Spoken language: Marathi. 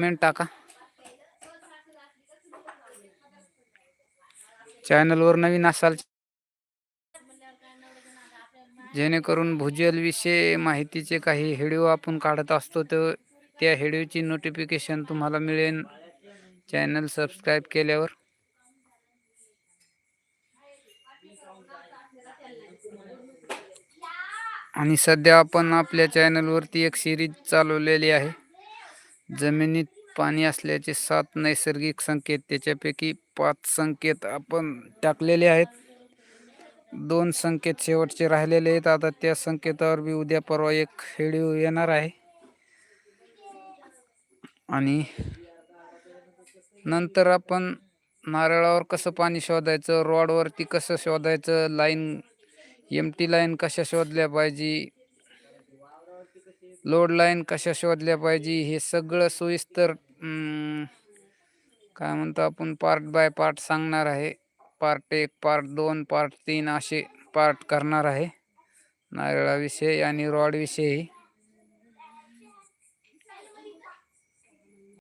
कमेंट टाका. चॅनलवर नवीन असाल जेणेकरून भूजल विषय माहितीचे काही व्हिडिओ आपण काढत असतो तर त्या व्हिडिओची नोटिफिकेशन तुम्हाला मिळेल चॅनल सबस्क्राईब केल्यावर. आणि सध्या आपण आपल्या चॅनलवरती एक सिरीज चालवलेली आहे. जमिनीत पाणी असल्याचे 7 नैसर्गिक संकेत, त्याच्यापैकी 5 संकेत आपण टाकलेले आहेत. 2 संकेत शेवटचे राहिलेले आहेत. आता त्या संकेतावर बी उद्या परवा एक व्हिडिओ येणार आहे. आणि नंतर आपण नारळावर कसं पाणी शोधायचं, रॉडवरती कसं शोधायचं, लाईन एमटी लाईन कशा शोधल्या पाहिजे, लोड लाईन कशा शोधल्या पाहिजे, हे सगळं सोयीस्तर काय म्हणतो आपण पार्ट बाय पार्ट सांगणार आहे. पार्ट 1, पार्ट 2, पार्ट 3 असे पार्ट करणार आहे नारळाविषयी आणि रॉड विषयी.